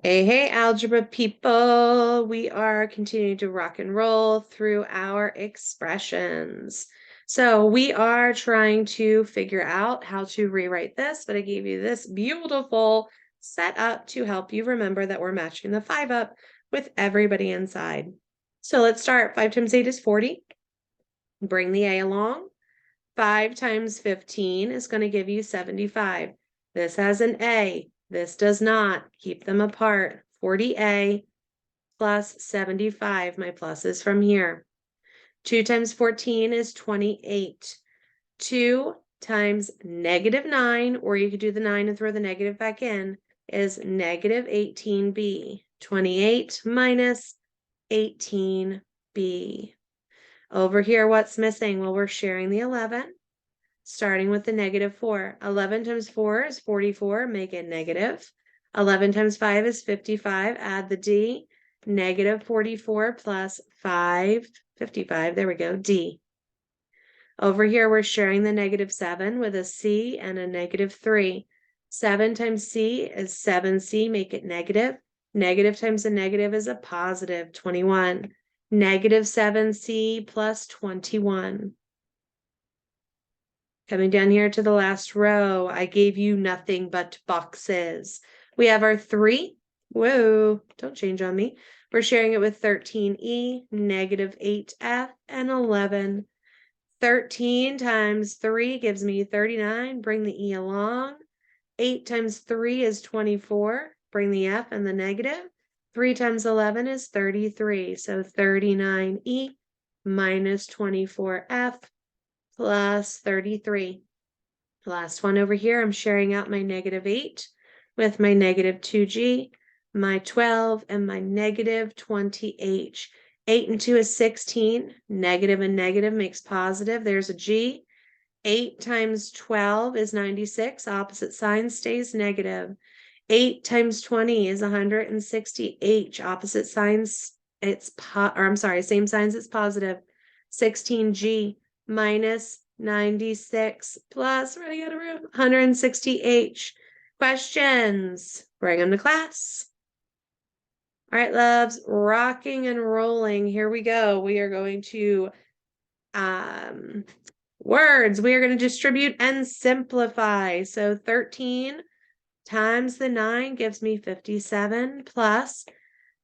Hey, hey, algebra people. We are continuing to rock and roll through our expressions. So we are trying to figure out how to rewrite this, but I gave you this beautiful setup to help you remember that we're matching the 5 up with everybody inside. So let's start. 5 times 8 is 40. Bring the A along. 5 times 15 is going to give you 75. This has an A. This does not. Keep them apart. 40A plus 75. My plus is from here. 2 times 14 is 28. 2 times -9, or you could do the 9 and throw the negative back in, is -18b. 28 minus 18b. Over here, what's missing? Well, we're sharing the 11. Starting with the -4. 11 times 4 is 44, make it negative. 11 times 5 is 55, add the D. -44 plus 5, 55, there we go, D. Over here, we're sharing the -7 with a C and a -3. 7 times C is 7C, make it negative. Negative times a negative is a positive, 21. -7C plus 21. Coming down here to the last row, I gave you nothing but boxes. We have our 3. Whoa, don't change on me. We're sharing it with 13E, -8F, and 11. 13 times 3 gives me 39. Bring the E along. 8 times 3 is 24. Bring the F and the negative. 3 times 11 is 33. So 39E minus 24F plus 33. Last one over here, I'm sharing out my -8 with my -2G, my 12, and my -20H. 8 and 2 is 16. Negative and negative makes positive. There's a G. 8 times 12 is 96. Opposite sign stays negative. 8 times 20 is 160. H. Opposite signs, same signs, it's positive. 16G minus 96 plus, running out of room, 160H. Questions? Bring them to class. All right, loves, rocking and rolling. Here we go. We are going to words. We are going to distribute and simplify. So 13 times the 9 gives me 57 plus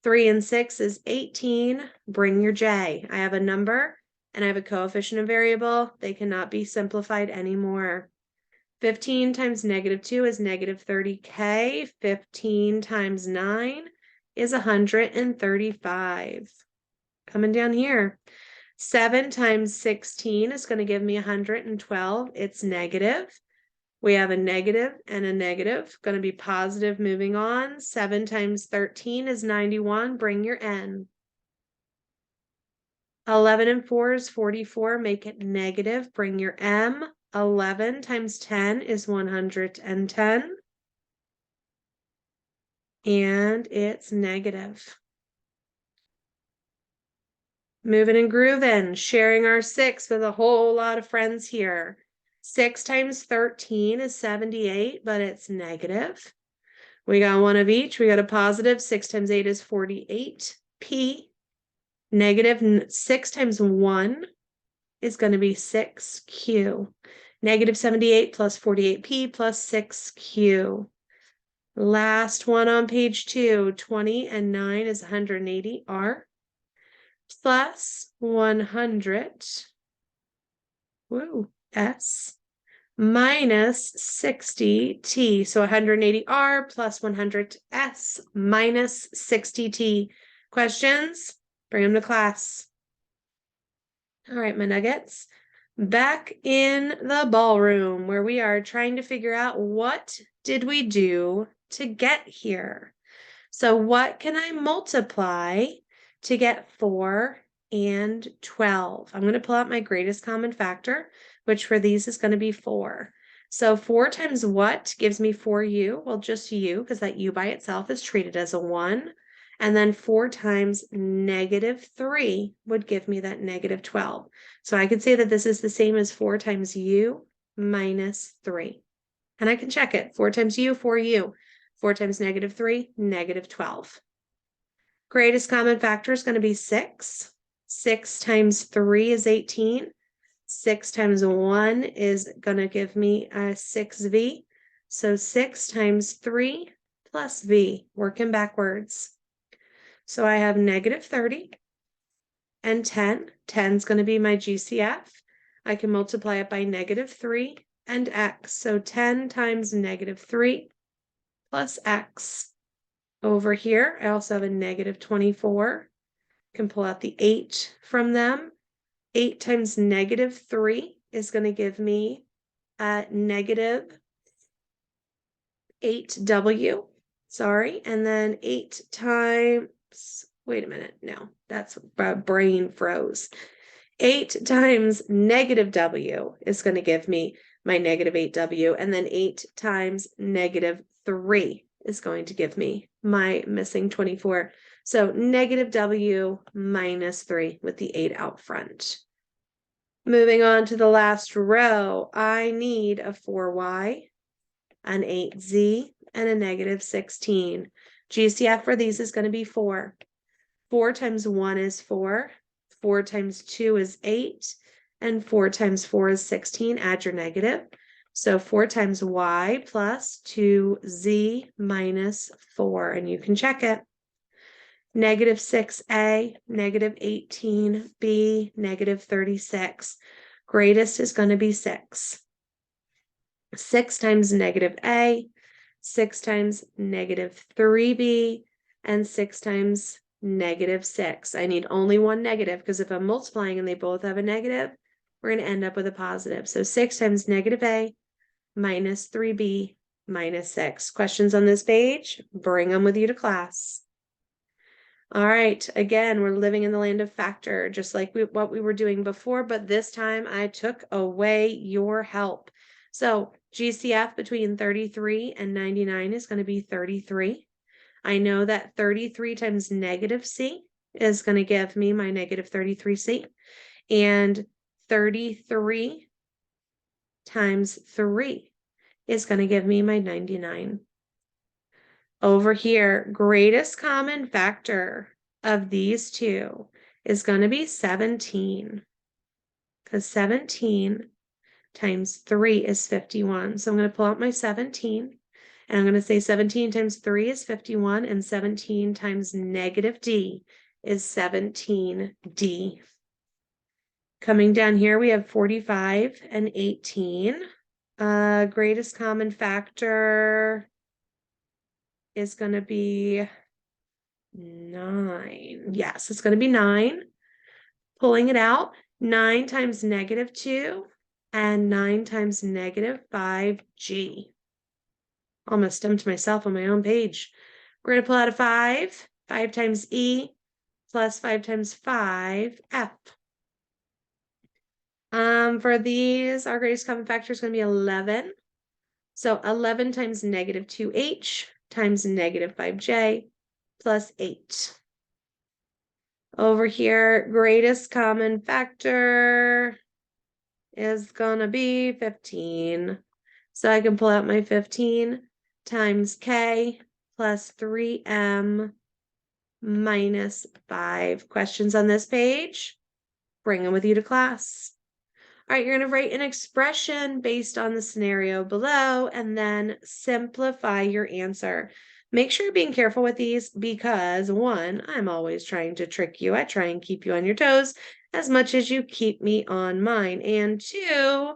3 and 6 is 18. Bring your J. I have a number and I have a coefficient and variable. They cannot be simplified anymore. 15 times -2 is -30K. 15 times 9 is 135. Coming down here. 7 times 16 is going to give me 112. It's negative. We have a negative and a negative, going to be positive moving on. 7 times 13 is 91. Bring your N. 11 and 4 is 44. Make it negative. Bring your M. 11 times 10 is 110. And it's negative. Moving and grooving, sharing our 6 with a whole lot of friends here. 6 times 13 is 78, but it's negative. We got one of each. We got a positive. 6 times 8 is 48. P. Negative 6 times 1 is going to be 6Q. -78 plus 48P plus 6Q. Last one on page 2. 20 and 9 is 180. R. Plus 100. Woo. S. Minus 60T. So 180R plus 100S minus 60T. Questions? Bring them to class. All right, my nuggets. Back in the ballroom where we are trying to figure out what did we do to get here. So what can I multiply to get 4 and 12? I'm going to pull out my greatest common factor, which for these is going to be 4. So 4 times what gives me 4u? Well, just u, because that u by itself is treated as a 1. And then 4 times -3 would give me that -12. So I could say that this is the same as 4 times u minus 3. And I can check it. 4 times u, 4u. 4 times -3, -12. Greatest common factor is going to be 6. 6 times 3 is 18. 6 times 1 is going to give me a 6v. So 6 times 3 plus v, working backwards. So I have -30 and 10. 10 is going to be my GCF. I can multiply it by -3 and x. So 10 times -3 plus x. Over here, I also have a -24. Can pull out the 8 from them. 8 times -3 is going to give me a -8w. Sorry. And then 8 times, wait a minute. No, that's brain froze. 8 times -w is going to give me my -8w. And then 8 times -3 is going to give me my missing 24. So -w minus 3 with the 8 out front. Moving on to the last row, I need a 4y, an 8z, and a -16. GCF for these is going to be 4. 4 times 1 is 4. 4 times 2 is 8. And 4 times 4 is 16. Add your negative. So 4 times y plus 2z minus 4. And you can check it. -6a, -18b, -36. Greatest is going to be 6. 6 times -a, 6 times -3b, and 6 times -6. I need only one negative because if I'm multiplying and they both have a negative, we're going to end up with a positive. So 6 times -a minus 3b minus 6. Questions on this page? Bring them with you to class. All right, again, we're living in the land of factor, just like what we were doing before, but this time I took away your help. So GCF between 33 and 99 is going to be 33. I know that 33 times -c is going to give me my -33c, and 33 times 3 is going to give me my 99. Over here, greatest common factor of these two is going to be 17, because 17 times 3 is 51. So I'm going to pull out my 17, and I'm going to say 17 times 3 is 51, and 17 times -d is 17d. Coming down here, we have 45 and 18. Greatest common factor is going to be 9. Yes, it's going to be 9. Pulling it out, 9 times -2 and 9 times -5g. Almost stumped myself on my own page. We're going to pull out a 5. 5 times e plus 5 times 5f. For these, our greatest common factor is going to be 11. So 11 times -2h times -5j plus 8. Over here, greatest common factor is gonna be 15. So I can pull out my 15 times k plus 3m minus 5. Questions on this page? Bring them with you to class. All right, you're going to write an expression based on the scenario below and then simplify your answer. Make sure you're being careful with these because, one, I'm always trying to trick you. I try and keep you on your toes as much as you keep me on mine. And two,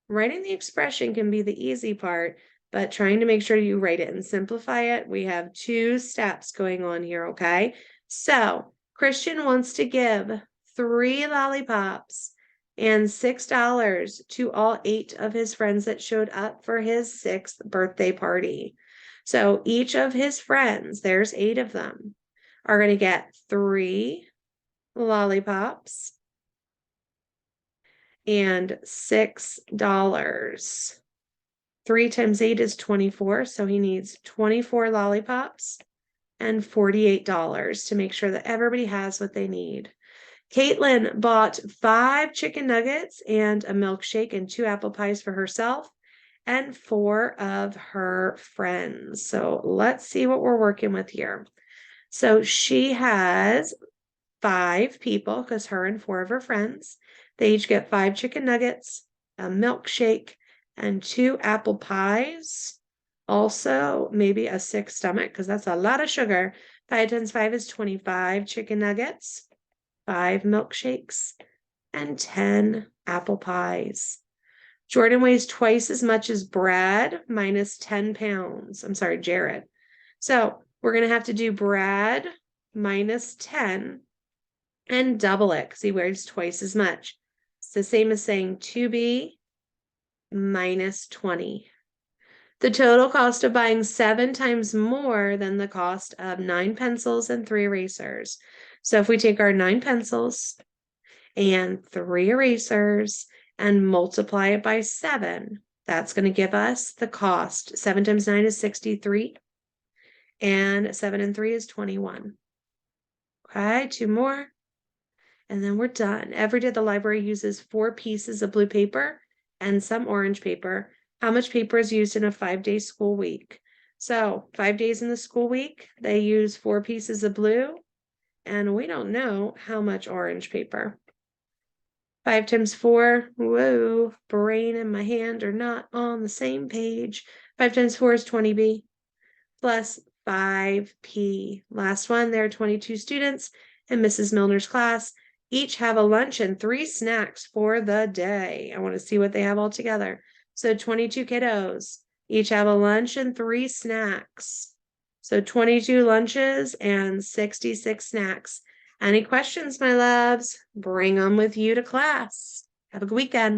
writing the expression can be the easy part, but trying to make sure you write it and simplify it, we have 2 steps going on here, okay? So, Christian wants to give 3 lollipops and $6 to all 8 of his friends that showed up for his 6th birthday party. So each of his friends, there's 8 of them, are going to get 3 lollipops and $6. 3 times 8 is 24, so he needs 24 lollipops and $48 to make sure that everybody has what they need. Caitlin bought 5 chicken nuggets and a milkshake and 2 apple pies for herself and 4 of her friends. So let's see what we're working with here. So she has 5 people because her and 4 of her friends. They each get 5 chicken nuggets, a milkshake, and 2 apple pies. Also, maybe a sick stomach because that's a lot of sugar. 5 times 5 is 25 chicken nuggets, 5 milkshakes, and 10 apple pies. Jordan weighs twice as much as Brad, minus 10 pounds. I'm sorry, Jared. So we're going to have to do Brad minus 10 and double it because he weighs twice as much. It's the same as saying 2B minus 20. The total cost of buying 7 times more than the cost of 9 pencils and 3 erasers. So if we take our 9 pencils and 3 erasers and multiply it by 7, that's going to give us the cost. 7 times 9 is 63, and 7 and 3 is 21. Okay, 2 more, and then we're done. Every day the library uses 4 pieces of blue paper and some orange paper. How much paper is used in a 5-day school week? So 5 days in the school week, they use 4 pieces of blue, and we don't know how much orange paper. 5 times 4, whoa, brain and my hand are not on the same page. 5 times 4 is 20B, plus 5P. Last one, there are 22 students in Mrs. Milner's class. Each have a lunch and 3 snacks for the day. I want to see what they have all together. So 22 kiddos, each have a lunch and 3 snacks. So 22 lunches and 66 snacks. Any questions, my loves? Bring them with you to class. Have a good weekend.